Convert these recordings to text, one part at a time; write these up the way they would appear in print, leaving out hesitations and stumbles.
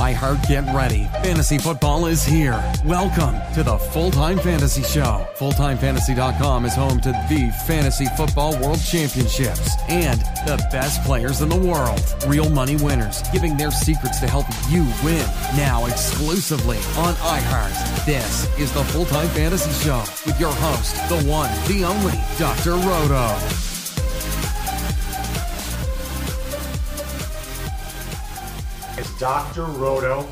iHeart, get ready. Fantasy football is here. Welcome to the FullTime Fantasy Show. FullTimeFantasy.com is home to the Fantasy Football World Championships and the best players in the world. Real money winners giving their secrets to help you win. Now exclusively on iHeart. This is the FullTime Fantasy Show with your host, the one, the only, Dr. Roto. It's Dr. Roto.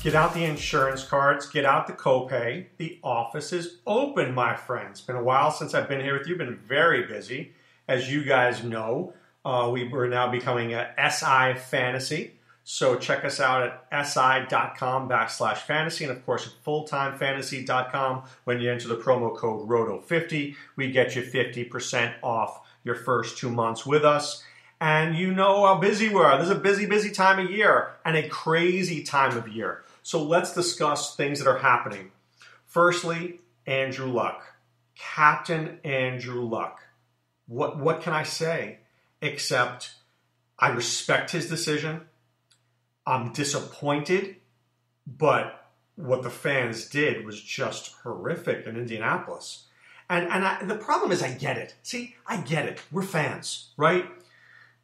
Get out the insurance cards, get out the copay. The office is open, my friends. It's been a while since I've been here with you. Been very busy. As you guys know, we're now becoming a SI Fantasy. So check us out at si.com/fantasy. And of course, at FullTimeFantasy.com, when you enter the promo code ROTO50, we get you 50% off your first 2 months with us. And you know how busy we are. This is a busy, busy time of year and a crazy time of year. So let's discuss things that are happening. Firstly, Andrew Luck. Captain Andrew Luck. What can I say except I respect his decision. I'm disappointed, but what the fans did was just horrific in Indianapolis. And the problem is I get it. See, I get it. We're fans, right?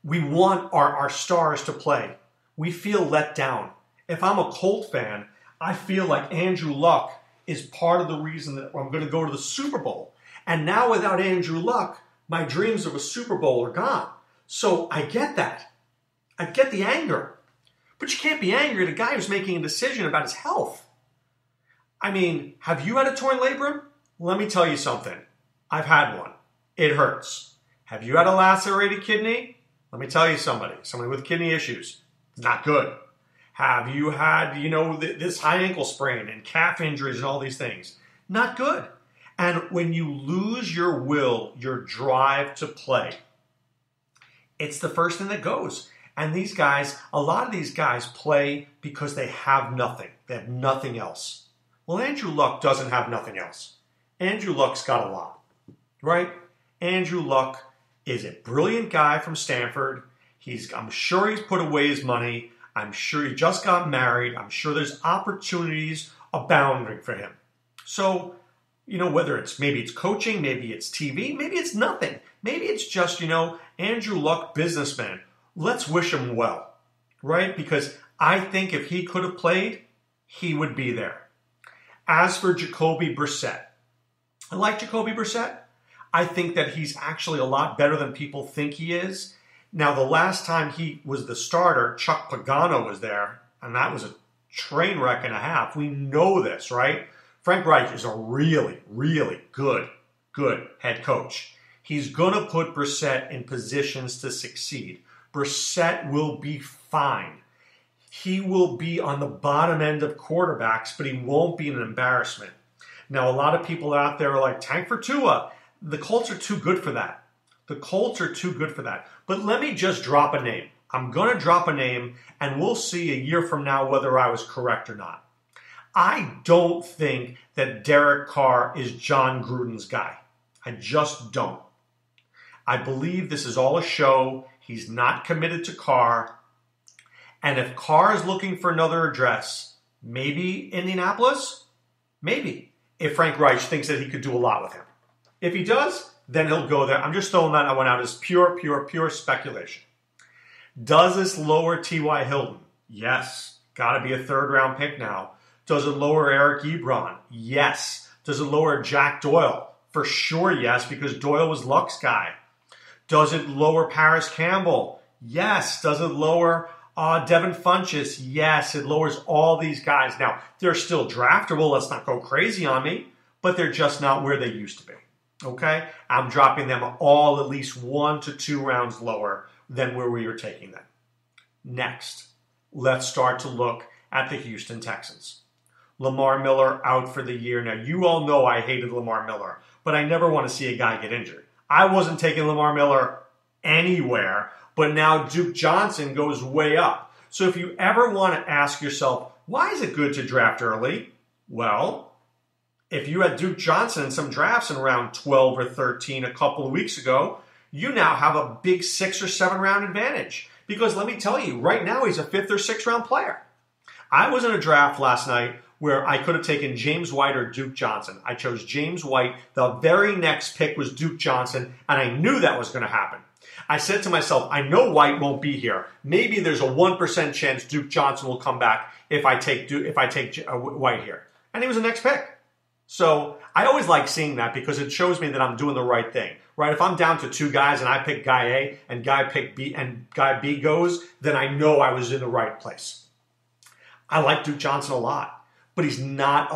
We want our stars to play. We feel let down. If I'm a Colt fan, I feel like Andrew Luck is part of the reason that I'm going to go to the Super Bowl. And now without Andrew Luck, my dreams of a Super Bowl are gone. So I get that. I get the anger. But you can't be angry at a guy who's making a decision about his health. I mean, have you had a torn labrum? Let me tell you something. I've had one. It hurts. Have you had a lacerated kidney? Let me tell you somebody with kidney issues, it's not good. Have you had, this high ankle sprain and calf injuries and all these things? Not good. And when you lose your will, your drive to play, it's the first thing that goes. And these guys, a lot of these guys play because they have nothing. They have nothing else. Well, Andrew Luck doesn't have nothing else. Andrew Luck's got a lot, right? Andrew Luck is a brilliant guy from Stanford. I'm sure he's put away his money. I'm sure he just got married. I'm sure there's opportunities abounding for him. So, whether maybe it's coaching, maybe it's TV, maybe it's nothing. Maybe it's just, Andrew Luck, businessman. Let's wish him well, right? Because I think if he could have played, he would be there. As for Jacoby Brissett, I like Jacoby Brissett. I think that he's actually a lot better than people think he is. Now, the last time he was the starter, Chuck Pagano was there, and that was a train wreck and a half. We know this, right? Frank Reich is a really, really good head coach. He's going to put Brissett in positions to succeed. Brissett will be fine. He will be on the bottom end of quarterbacks, but he won't be an embarrassment. Now, a lot of people out there are like, tank for Tua. The Colts are too good for that. But let me just drop a name. I'm going to drop a name, and we'll see a year from now whether I was correct or not. I don't think that Derek Carr is John Gruden's guy. I just don't. I believe this is all a show. He's not committed to Carr. And if Carr is looking for another address, maybe Indianapolis? Maybe. If Frank Reich thinks that he could do a lot with him. If he does, then he'll go there. I'm just throwing that one out as pure speculation. Does this lower T.Y. Hilton? Yes. Got to be a third-round pick now. Does it lower Eric Ebron? Yes. Does it lower Jack Doyle? For sure, yes, because Doyle was Luck's guy. Does it lower Paris Campbell? Yes. Does it lower Devin Funchess? Yes. It lowers all these guys. Now, they're still draftable. Let's not go crazy on me, but they're just not where they used to be. Okay? I'm dropping them all at least 1 to 2 rounds lower than where we were taking them. Next, let's start to look at the Houston Texans. Lamar Miller out for the year. Now, you all know I hated Lamar Miller, but I never want to see a guy get injured. I wasn't taking Lamar Miller anywhere, but now Duke Johnson goes way up. So if you ever want to ask yourself, why is it good to draft early? Well, if you had Duke Johnson in some drafts in round 12 or 13 a couple of weeks ago, you now have a big 6 or 7 round advantage. Because let me tell you, right now he's a 5th or 6th round player. I was in a draft last night where I could have taken James White or Duke Johnson. I chose James White. The very next pick was Duke Johnson, and I knew that was going to happen. I said to myself, I know White won't be here. Maybe there's a 1% chance Duke Johnson will come back if I take White here. And he was the next pick. So I always like seeing that because it shows me that I'm doing the right thing. Right? If I'm down to two guys and I pick guy A and guy B goes, then I know I was in the right place. I like Duke Johnson a lot, but he's not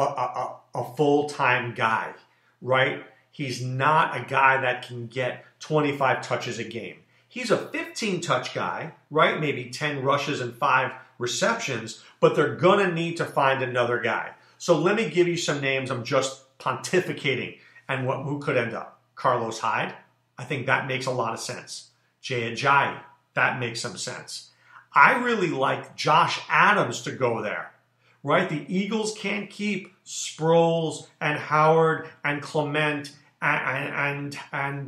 a full-time guy, right? He's not a guy that can get 25 touches a game. He's a 15-touch guy, right? Maybe 10 rushes and 5 receptions, but they're going to need to find another guy. So let me give you some names. I'm just pontificating and who could end up. Carlos Hyde, I think that makes a lot of sense. Jay Ajayi, that makes some sense. I really like Josh Adams to go there, right? The Eagles can't keep Sproles and Howard and Clement and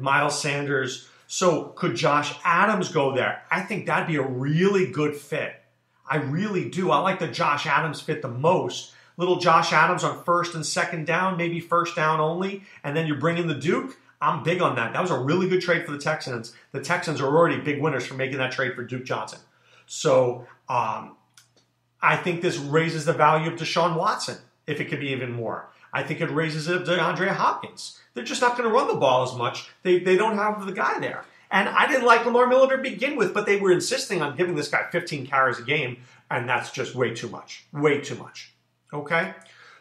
Miles Sanders. So could Josh Adams go there? I think that'd be a really good fit. I really do. I like the Josh Adams fit the most. Little Josh Adams on first and second down, maybe first down only, and then you bring in the Duke. I'm big on that. That was a really good trade for the Texans. The Texans are already big winners for making that trade for Duke Johnson. So I think this raises the value of Deshaun Watson, if it could be even more. I think it raises it of DeAndre Hopkins. They're just not going to run the ball as much. They don't have the guy there. And I didn't like Lamar Miller to begin with, but they were insisting on giving this guy 15 carries a game, and that's just way too much. Way too much. Okay?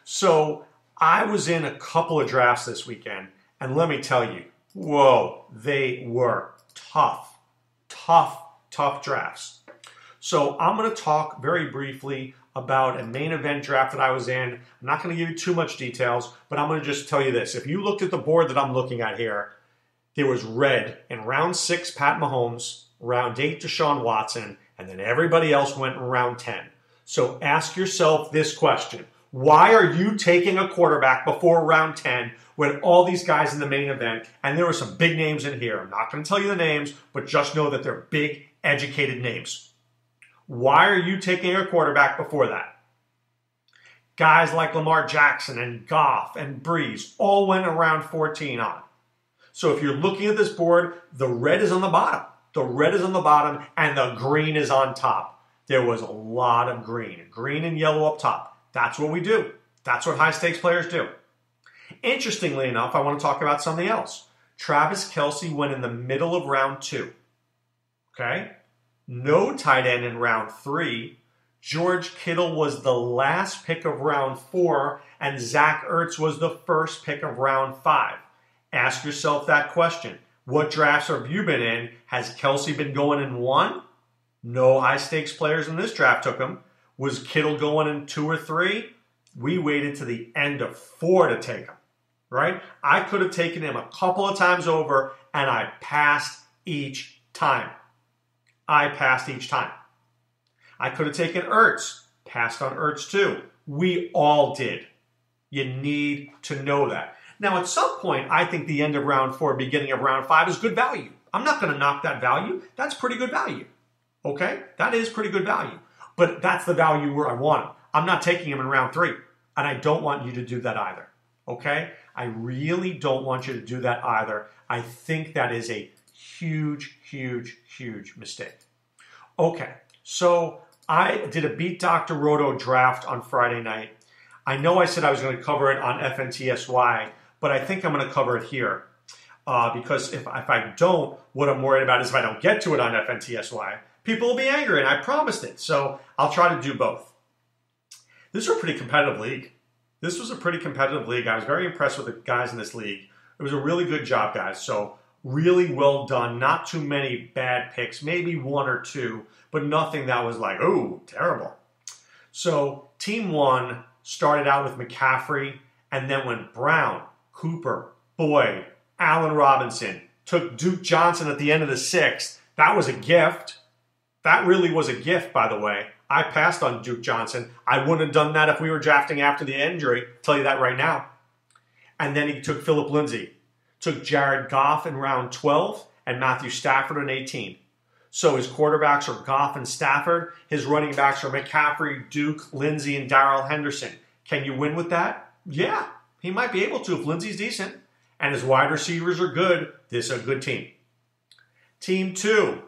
So I was in a couple of drafts this weekend, and let me tell you, whoa, they were tough drafts. So I'm going to talk very briefly about a main event draft that I was in. I'm not going to give you too much details, but I'm going to just tell you this. If you looked at the board that I'm looking at here, there was red in round 6, Pat Mahomes, round 8, Deshaun Watson, and then everybody else went in round 10. So ask yourself this question. Why are you taking a quarterback before round 10 when all these guys in the main event, and there were some big names in here. I'm not going to tell you the names, but just know that they're big, educated names. Why are you taking a quarterback before that? Guys like Lamar Jackson and Goff and Breeze all went around 14 on. So if you're looking at this board, the red is on the bottom. The red is on the bottom and the green is on top. There was a lot of green and yellow up top. That's what we do. That's what high stakes players do. Interestingly enough, I want to talk about something else. Travis Kelce went in the middle of round 2. Okay? No tight end in round 3. George Kittle was the last pick of round 4, and Zach Ertz was the first pick of round 5. Ask yourself that question. What drafts have you been in? Has Kelce been going in 1? No high-stakes players in this draft took him. Was Kittle going in 2 or 3? We waited to the end of 4 to take him, right? I could have taken him a couple of times over, and I passed each time. I could have taken Ertz, passed on Ertz too. We all did. You need to know that. Now, at some point, I think the end of round 4, beginning of round 5 is good value. I'm not going to knock that value. That's pretty good value. Okay? That is pretty good value. But that's the value where I want him. I'm not taking him in round 3. And I don't want you to do that either. Okay? I really don't want you to do that either. I think that is a huge, huge, huge mistake. Okay. So I did a Beat Dr. Roto draft on Friday night. I know I said I was going to cover it on FNTSY, but I think I'm going to cover it here. Because if I don't, what I'm worried about is if I don't get to it on FNTSY, people will be angry, and I promised it. So I'll try to do both. This was a pretty competitive league. I was very impressed with the guys in this league. It was a really good job, guys. So really well done. Not too many bad picks, maybe 1 or 2, but nothing that was like, oh, terrible. So team 1 started out with McCaffrey and then went Brown, Cooper, Boyd, Allen Robinson, took Duke Johnson at the end of the 6th. That was a gift. That really was a gift, by the way. I passed on Duke Johnson. I wouldn't have done that if we were drafting after the injury. I'll tell you that right now. And then he took Phillip Lindsay. Took Jared Goff in round 12 and Matthew Stafford in 18. So his quarterbacks are Goff and Stafford. His running backs are McCaffrey, Duke, Lindsey, and Darrell Henderson. Can you win with that? Yeah, he might be able to if Lindsey's decent. And his wide receivers are good. This is a good team. Team 2.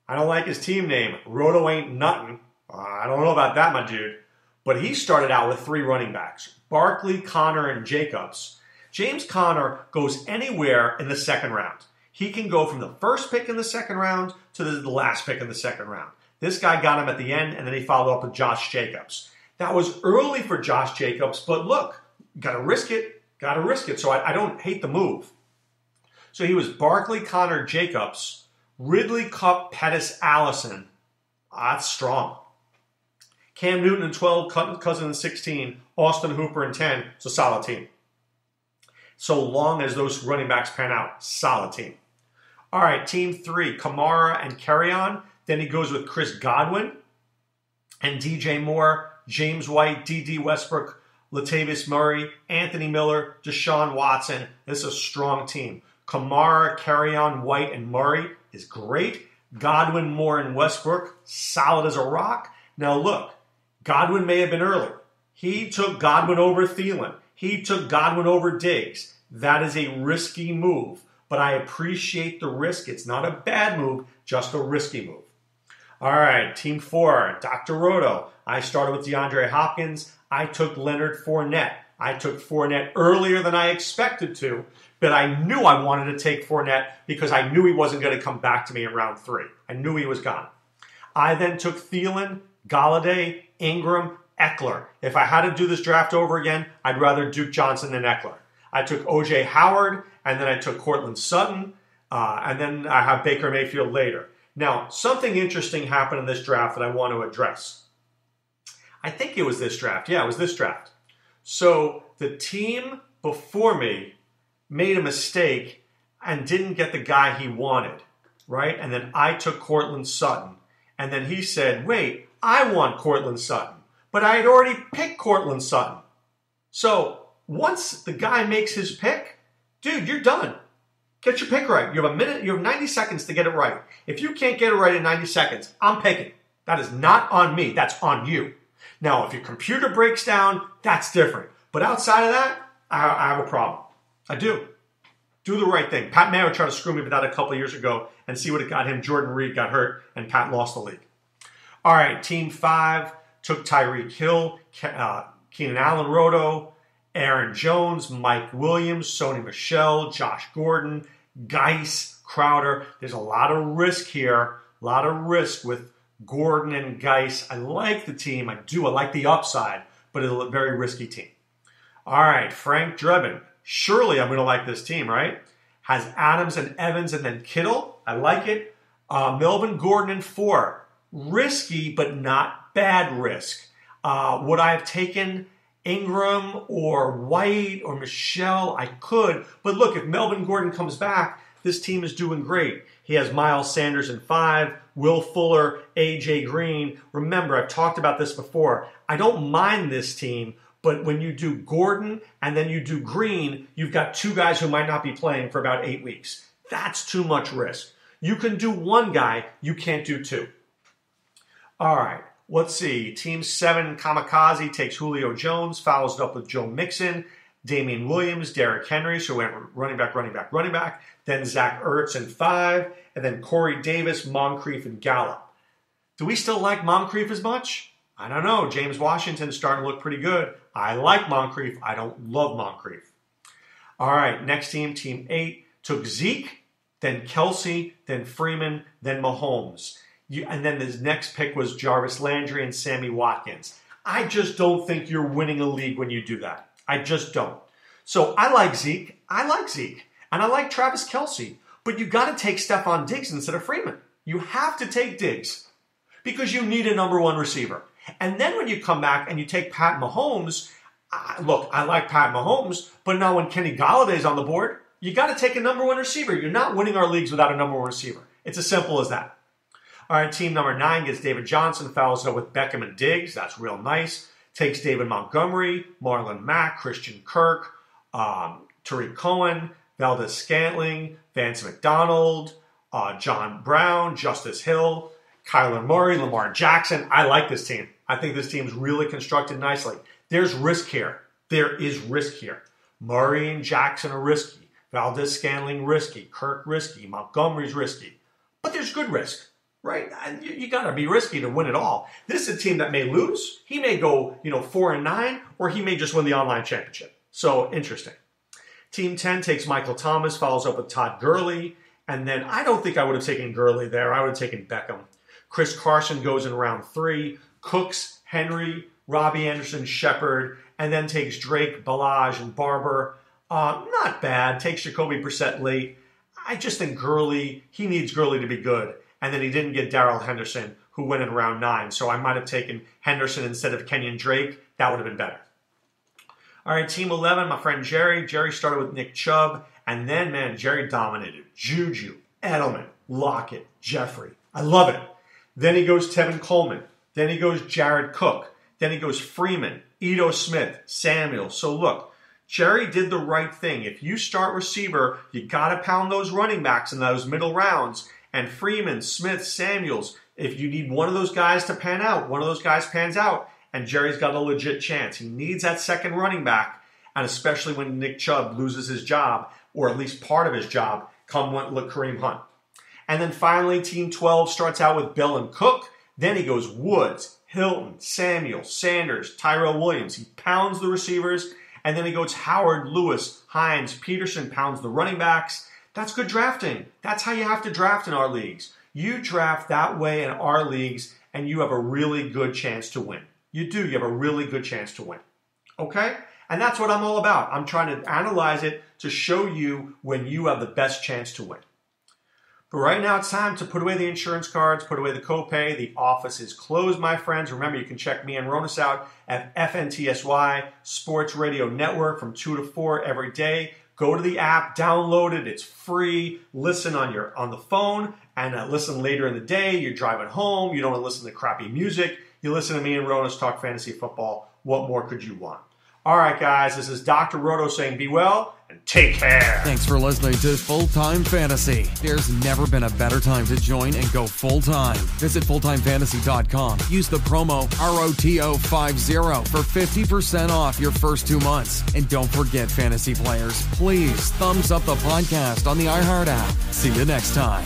I don't like his team name. Roto ain't nothing. I don't know about that, my dude. But he started out with 3 running backs. Barkley, Connor, and Jacobs. James Conner goes anywhere in the second round. He can go from the first pick in the second round to the last pick in the second round. This guy got him at the end, and then he followed up with Josh Jacobs. That was early for Josh Jacobs, but look, got to risk it. Got to risk it. So I don't hate the move. So he was Barkley, Connor, Jacobs, Ridley, Kupp, Pettis, Allison. That's strong. Cam Newton in 12, Cousins in 16, Austin Hooper in 10. It's a solid team. So long as those running backs pan out, solid team. All right, team 3, Kamara and Kerryon. Then he goes with Chris Godwin and DJ Moore, James White, D.D. Westbrook, Latavius Murray, Anthony Miller, Deshaun Watson. This is a strong team. Kamara, Kerryon, White, and Murray is great. Godwin, Moore, and Westbrook, solid as a rock. Now look, Godwin may have been early. He took Godwin over Thielen. He took Godwin over Diggs. That is a risky move, but I appreciate the risk. It's not a bad move, just a risky move. All right, team 4, Dr. Roto. I started with DeAndre Hopkins. I took Leonard Fournette. I took Fournette earlier than I expected to, but I knew I wanted to take Fournette because I knew he wasn't going to come back to me in round 3. I knew he was gone. I then took Thielen, Galladay, Ingram, Eckler. If I had to do this draft over again, I'd rather Duke Johnson than Eckler. I took O.J. Howard, and then I took Cortland Sutton, and then I have Baker Mayfield later. Now, something interesting happened in this draft that I want to address. I think it was this draft. Yeah, it was this draft. So the team before me made a mistake and didn't get the guy he wanted, right? And then I took Cortland Sutton. And then he said, wait, I want Cortland Sutton. But I had already picked Cortland Sutton. So once the guy makes his pick, dude, you're done. Get your pick right. You have a minute, you have 90 seconds to get it right. If you can't get it right in 90 seconds, I'm picking. That is not on me. That's on you. Now, if your computer breaks down, that's different. But outside of that, I have a problem. I do. Do the right thing. Pat Mayo tried to screw me with that a couple of years ago, and see what it got him. Jordan Reed got hurt, and Pat lost the league. All right, team 5 took Tyreek Hill, Keenan Allen Roto, Aaron Jones, Mike Williams, Sony Michel, Josh Gordon, Geis, Crowder. There's a lot of risk here. A lot of risk with Gordon and Geis. I like the team. I do. I like the upside, but it's a very risky team. All right, Frank Drebin. Surely I'm going to like this team, right? Has Adams and Evans and then Kittle. I like it. Melvin Gordon in 4. Risky, but not bad risk. Would I have taken Ingram or White or Michelle? I could. But look, if Melvin Gordon comes back, this team is doing great. He has Miles Sanders in 5, Will Fuller, A.J. Green. Remember, I've talked about this before. I don't mind this team, but when you do Gordon and then you do Green, you've got 2 guys who might not be playing for about 8 weeks. That's too much risk. You can do 1 guy, you can't do 2. All right, let's see. Team 7, Kamikaze, takes Julio Jones, follows it up with Joe Mixon, Damian Williams, Derrick Henry, so went running back. Then Zach Ertz in 5, and then Corey Davis, Moncrief, and Gallup. Do we still like Moncrief as much? I don't know. James Washington's starting to look pretty good. I like Moncrief. I don't love Moncrief. All right, next team, Team 8, took Zeke, then Kelsey, then Freeman, then Mahomes. And then his next pick was Jarvis Landry and Sammy Watkins. I just don't think you're winning a league when you do that. I just don't. So I like Zeke. And I like Travis Kelsey. But you got to take Stephon Diggs instead of Freeman. You have to take Diggs because you need a number 1 receiver. And then when you come back and you take Pat Mahomes, look, I like Pat Mahomes, but now when Kenny Galladay's on the board, you got to take a number 1 receiver. You're not winning our leagues without a number 1 receiver. It's as simple as that. All right, team number 9 gets David Johnson, follows up with Beckham and Diggs. That's real nice. Takes David Montgomery, Marlon Mack, Christian Kirk, Tariq Cohen, Valdez Scantling, Vance McDonald, John Brown, Justice Hill, Kyler Murray, Lamar Jackson. I like this team. I think this team's really constructed nicely. There's risk here. There is risk here. Murray and Jackson are risky. Valdez-Scantling risky. Kirk risky. Montgomery's risky. But there's good risk, right? You got to be risky to win it all. This is a team that may lose. He may go, 4-9, or he may just win the online championship. So interesting. Team 10 takes Michael Thomas, follows up with Todd Gurley, and then I don't think I would have taken Gurley there. I would have taken Beckham. Chris Carson goes in round 3. Cooks, Henry, Robbie Anderson, Shepard, and then takes Drake, Ballage, and Barber. Not bad. Takes Jacoby Brissett late. I just think he needs Gurley to be good. And then he didn't get Darrell Henderson, who went in round 9. So I might have taken Henderson instead of Kenyon Drake. That would have been better. All right, Team 11, my friend Jerry. Jerry started with Nick Chubb. And then, man, Jerry dominated. Juju, Edelman, Lockett, Jeffrey. I love it. Then he goes Tevin Coleman. Then he goes Jared Cook. Then he goes Freeman, Ito Smith, Samuel. So look, Jerry did the right thing. If you start receiver, you got to pound those running backs in those middle rounds. And Freeman, Smith, Samuels, if you need one of those guys to pan out, one of those guys pans out, and Jerry's got a legit chance. He needs that second running back, and especially when Nick Chubb loses his job, or at least part of his job, come Kareem Hunt. And then finally, Team 12 starts out with Bell and Cook. Then he goes Woods, Hilton, Samuel, Sanders, Tyrell Williams. He pounds the receivers. And then he goes Howard, Lewis, Hines, Peterson, pounds the running backs. That's good drafting. That's how you have to draft in our leagues. You draft that way in our leagues, and you have a really good chance to win. You do. You have a really good chance to win. Okay? And that's what I'm all about. I'm trying to analyze it to show you when you have the best chance to win. But right now it's time to put away the insurance cards, put away the copay. The office is closed, my friends. Remember, you can check me and Ronas out at FNTSY Sports Radio Network from 2 to 4 every day. Go to the app, download it. It's free. Listen on the phone and listen later in the day. You're driving home. You don't want to listen to crappy music. You listen to me and Ronas talk fantasy football. What more could you want? All right, guys, this is Dr. Roto saying be well and take care. Thanks for listening to Full-Time Fantasy. There's never been a better time to join and go full-time. Visit FullTimeFantasy.com. Use the promo ROTO50 for 50% off your first 2 months. And don't forget, fantasy players, please thumbs up the podcast on the iHeart app. See you next time.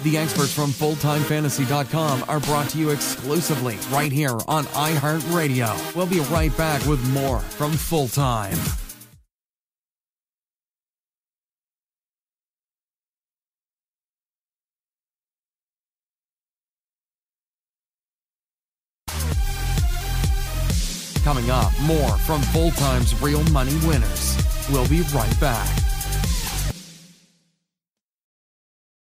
The experts from FullTimeFantasy.com are brought to you exclusively right here on iHeartRadio. We'll be right back with more from Full Time. Coming up, more from Full Time's Real Money Winners. We'll be right back.